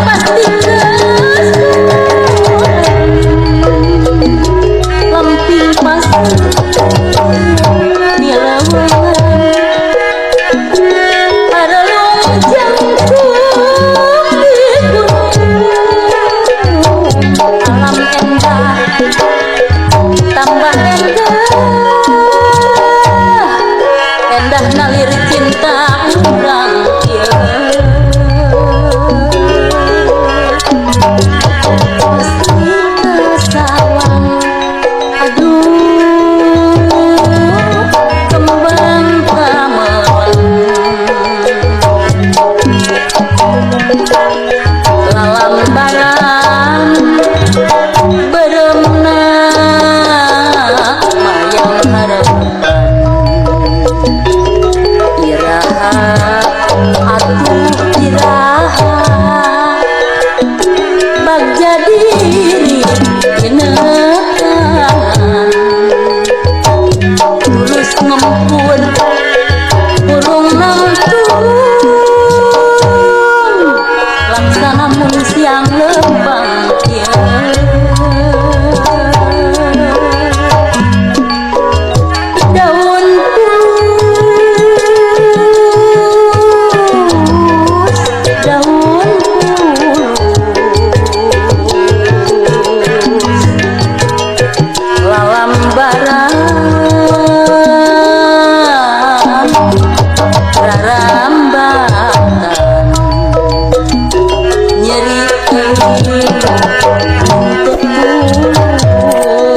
pasti lamping pasti dilawan haralung jangkung di gunung alam endah tambah endah nalir cinta urang ieu pasti kesawang aduh kembang kamelang lalambaran beremna mayang harapan iraha atuh iraha bag jadi diri inekan tulus ngempur burung nangtung laksana mun siang lembang daun pulus daun pulus lalambaran rarambatan nyeri untuk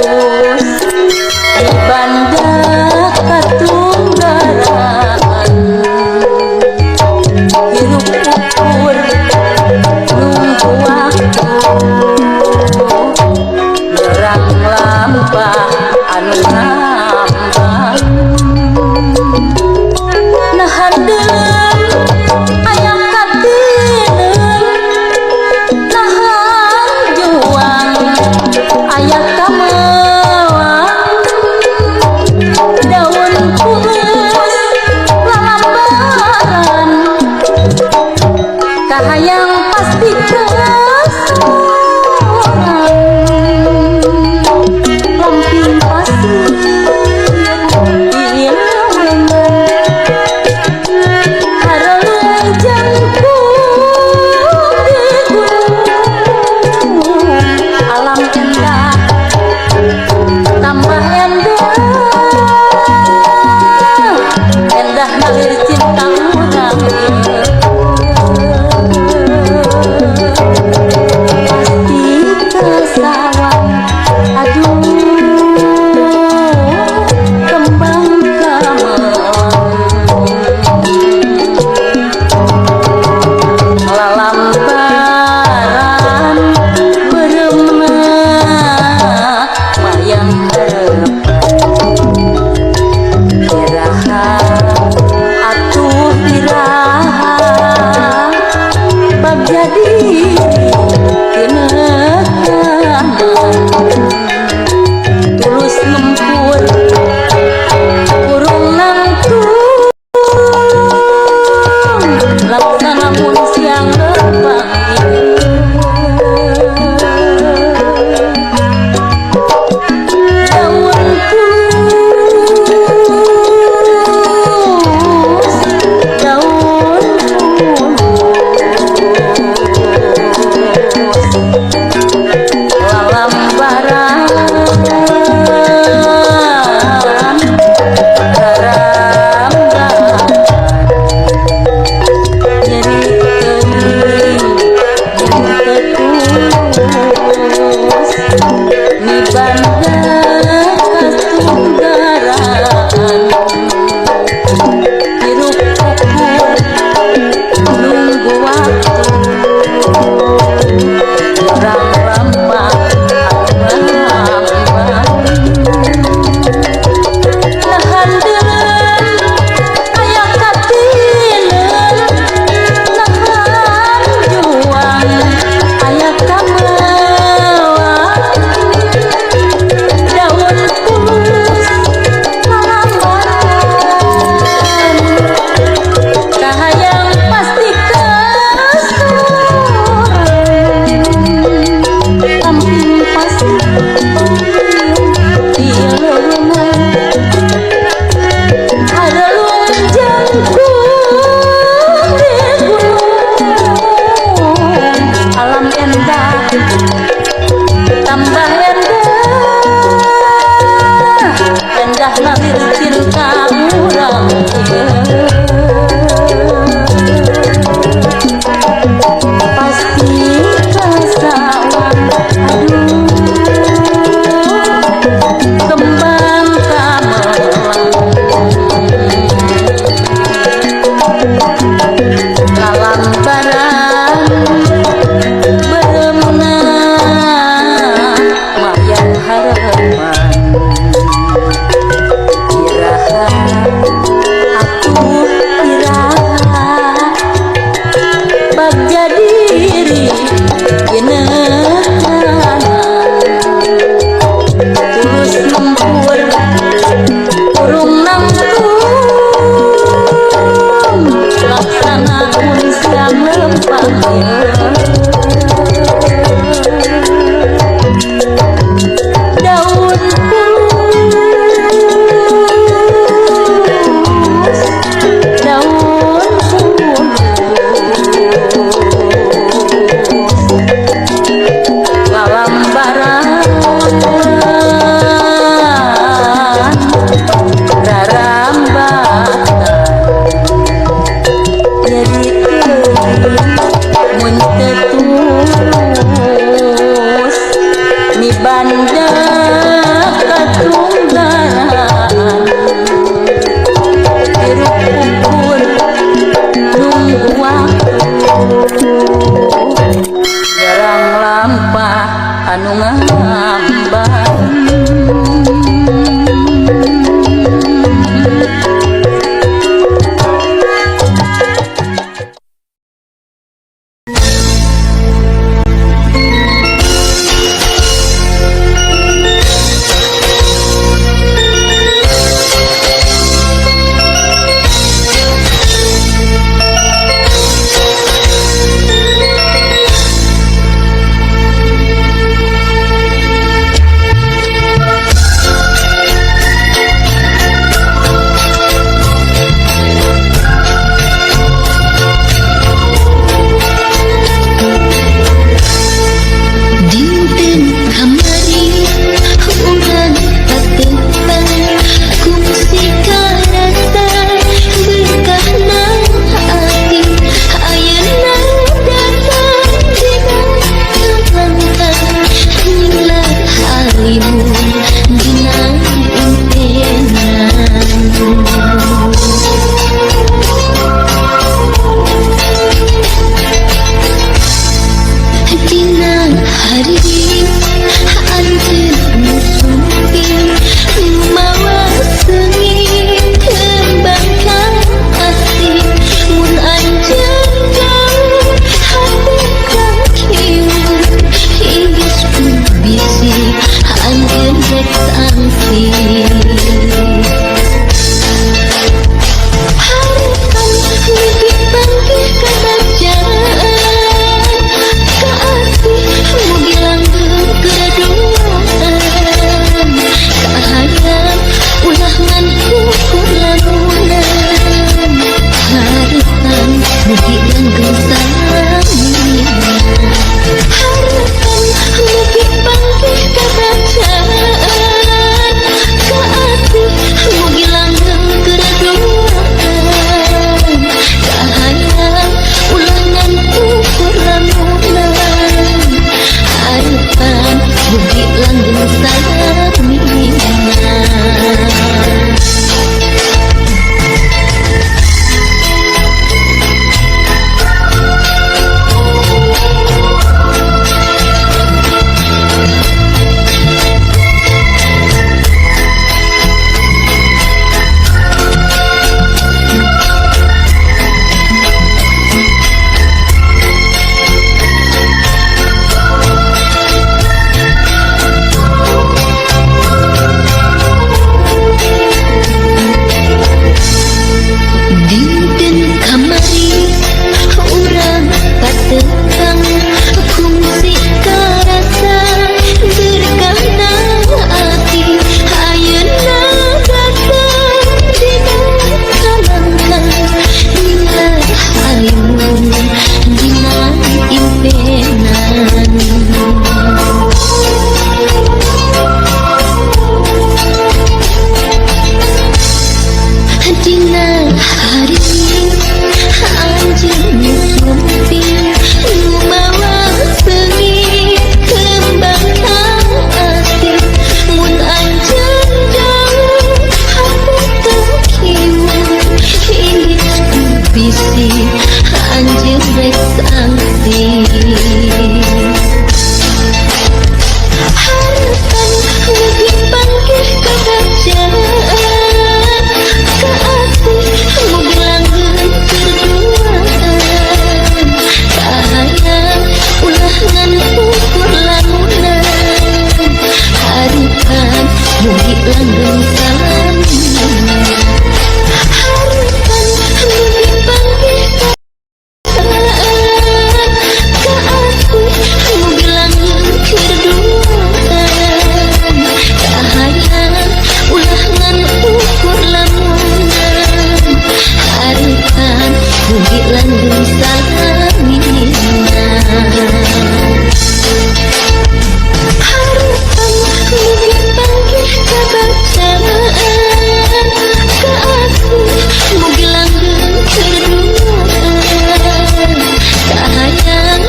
tulus di banda katunggaraan hirup ukur nunggu waktu derang lampah anu ngambang nah handeun aya katineun nahan juang aya kamelang daun pulus lalambaran kahayang pasti kesorangan lamping pasti dilawan haralung jangkung di gunung alam endah tambah endah nalir cinta urang pasti kesawang aduh kembang kamelang lalambaran beremna mayang harapan iraha atuh iraha bab jadi inekan tulus ngempur burung nangtung laksana mun siang lembang daun pulus daun pulus Dina hari anjeun sumping mawa sengit kembang kasih mun anjeun jauh hati kang kieu hingis pun bisi anjeun rek sangsi harapan mimpi bangkit kerajaan mugi langgeng keduaan kahayang ulah ngan ukur lamunan harapan mugi langgeng samian harapan mugi bangkit kerajaan kaasih mugi langgeng keduaan kahayang ulah ngan ukur lamunan harapan mugi langgeng samian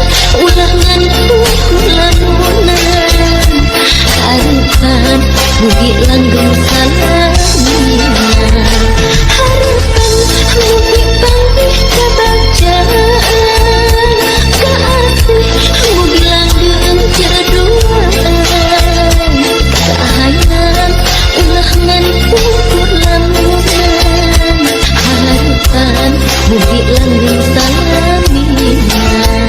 mugi langgeng samian harapan mugi bangkit kabacaan kaasih mugi langgeng keduaan kahayang ulah ngan ukur lamunan harapan mugi langgeng samian diri mana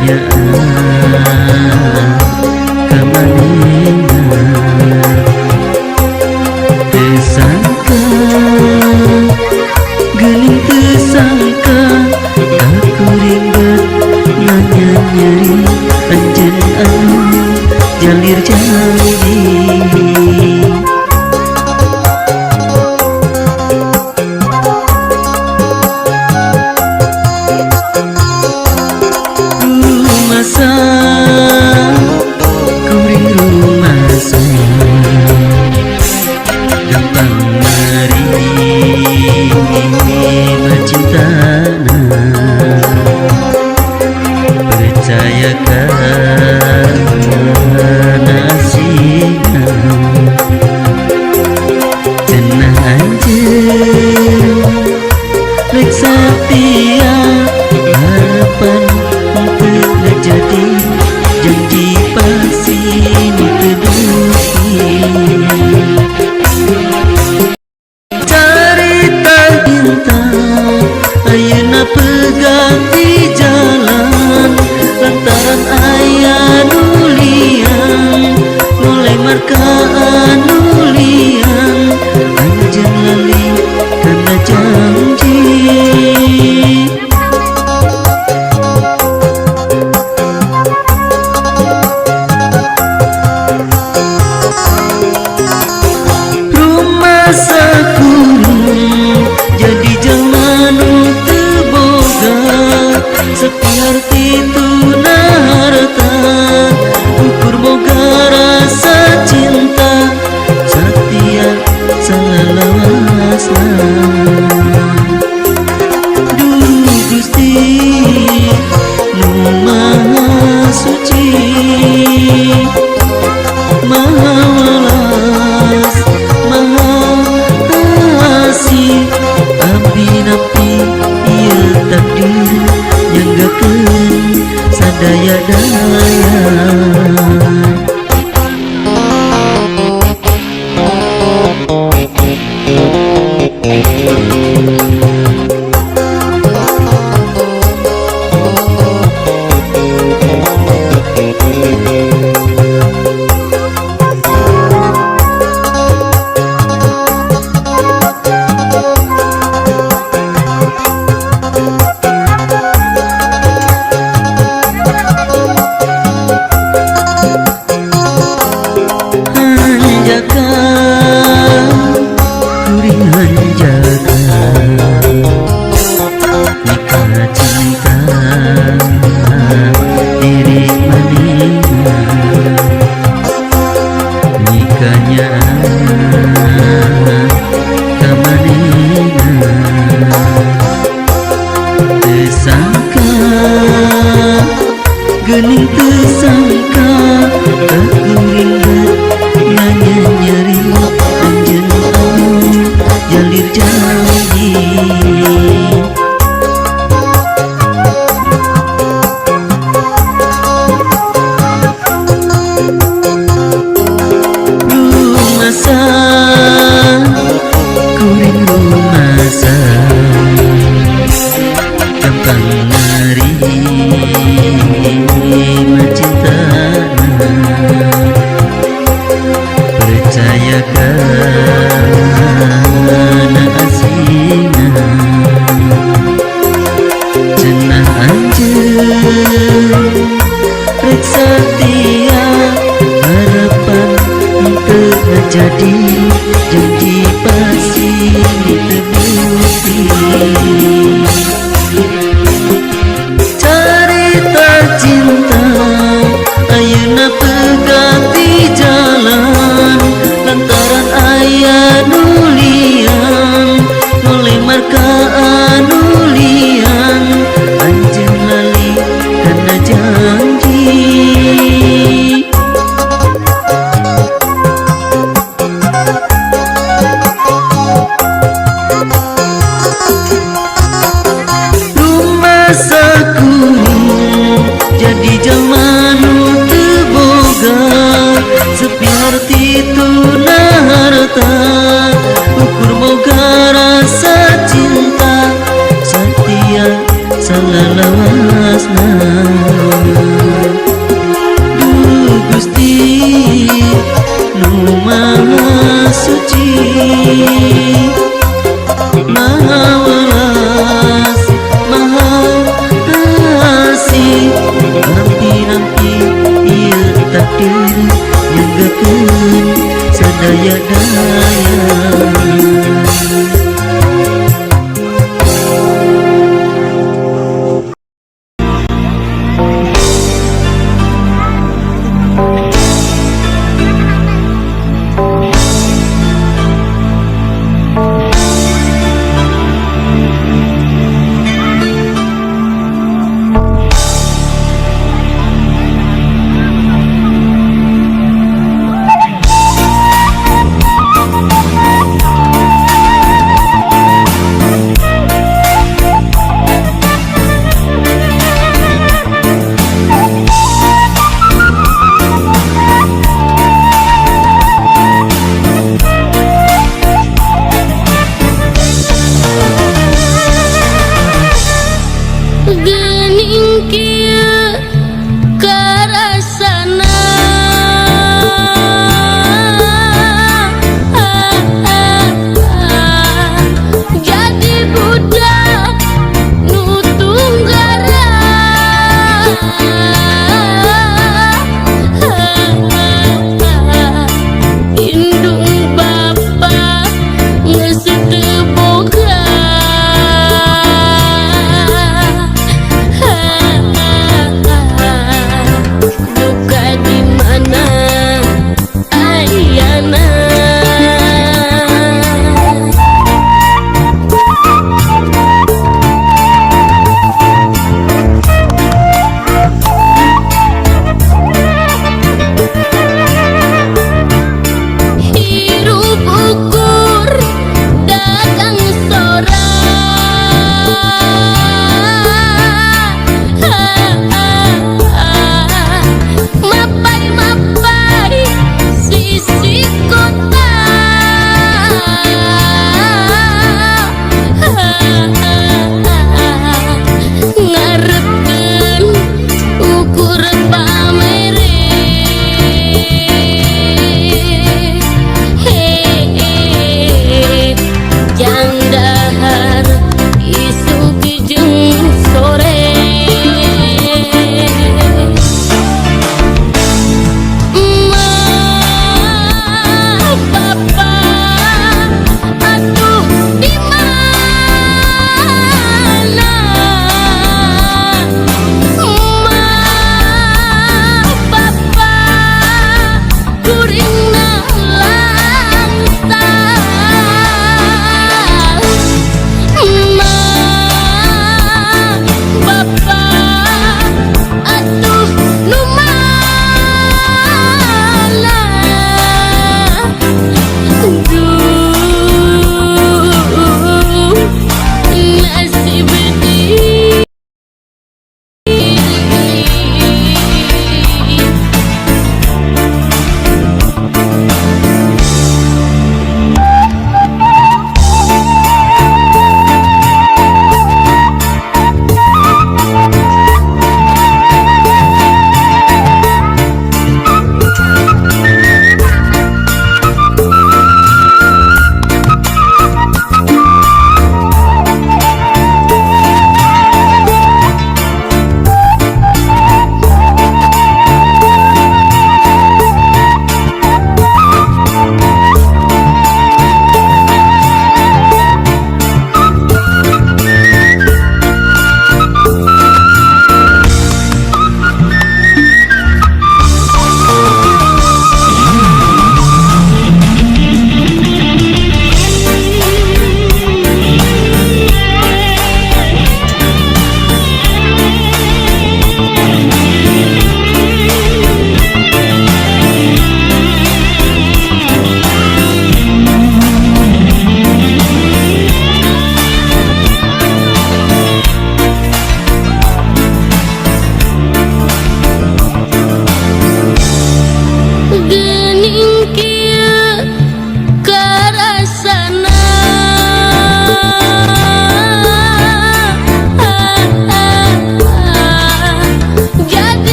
pertanyaan kamanena tersangka gening tersangka aku ringget nanya nyeri anjen anu jalir janji percayakan nasibnya cenah anjeun rek setia harapan teu jadi janji pasti diteduhi carita cinta ayeuna pegang di jalan lantaran aya nulian mulai marka nulian anjeun lali kana janji rumah sakurung jadi jangan teu boga sepi arti tuna harta ukur boga rasa cinta setia salawasna duh Gusti nu maha suci maha welas maha asih abdi napi ieu takdir nyanggakeun sadaya-daya gening tersangka aku ringget nanya nyeri anjeun anu jalir janji rumasa kuring rumasa gampang nerima cintana percayakan asina cenah anjeun rek setia harapan teu jadi janji pasti ditebusi carita cinta ayeuna pegang di jalan lantaran aya nulian mulai marka nulian anjeun lali kana janji rumah sakurung jadi zaman teu boga sepi arti tuna harta ukur boga rasa cinta setia selalu lawasna Gusti nu maha suci maha welas maha asih nampi-nampi ieu takdir nyanggakeun sadaya-daya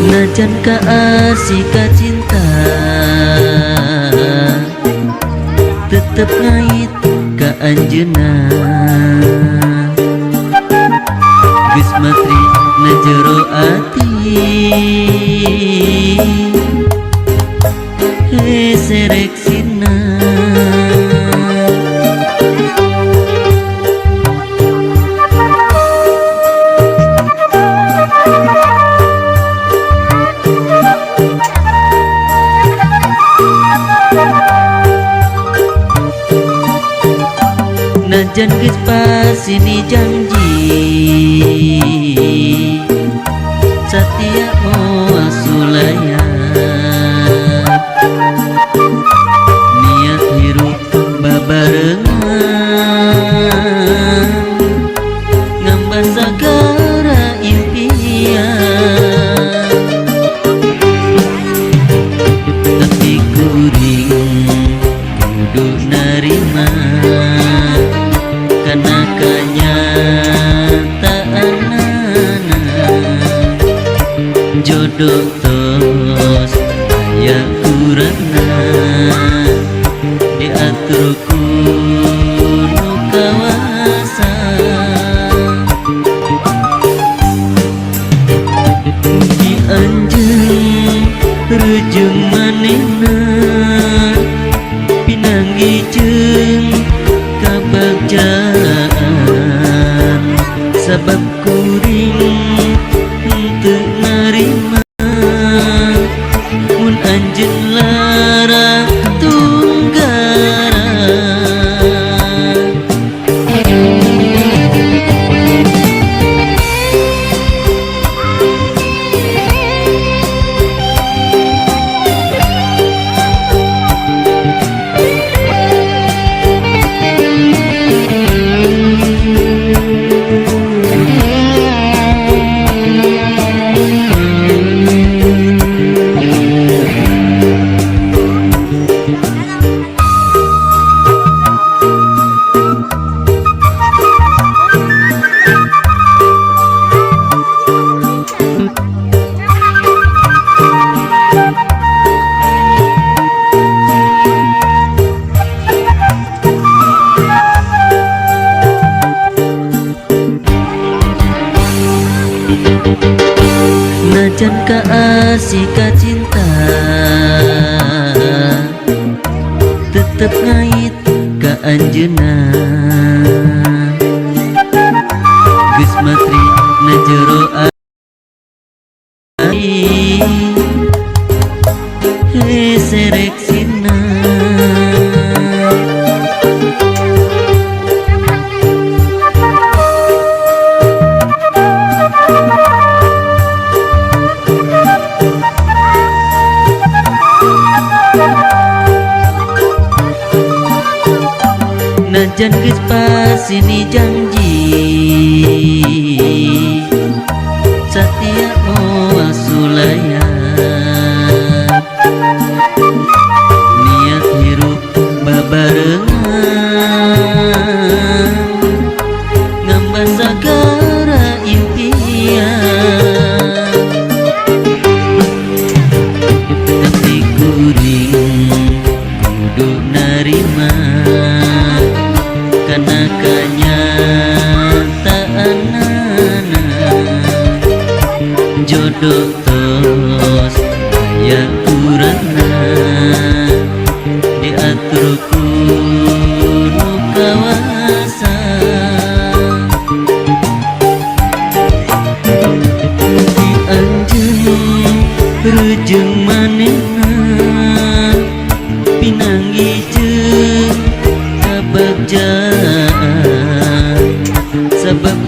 Najan ka asih ka cinta tetep ngait ka anjeunna geus matri na jero ati serek sina najan geus pasini janji satia moal sulayan niat hirup babarengan ngambah sagara impian tapi kuring kudu narima karena kenyataanana jodoh tos aya urangna diatur ku nu kawasa di anjeun rejeung manehna pinanggi jeung kabagjaan sabab kuring teu narima mun anjeun lara tunggara najan ka asih ka cinta tetep ngait ka anjeunna geus matri na jero ati serek sina najan geus pasini janji satia moal sulayan niat hirup babarengan ngambah sagara impian tapi kuring kudu narima karena kenyataanana jodoh tos aya urangna diatur ku nu kawasa di anjeun rejeung manehna pinanggi jeung kabagjaan sabab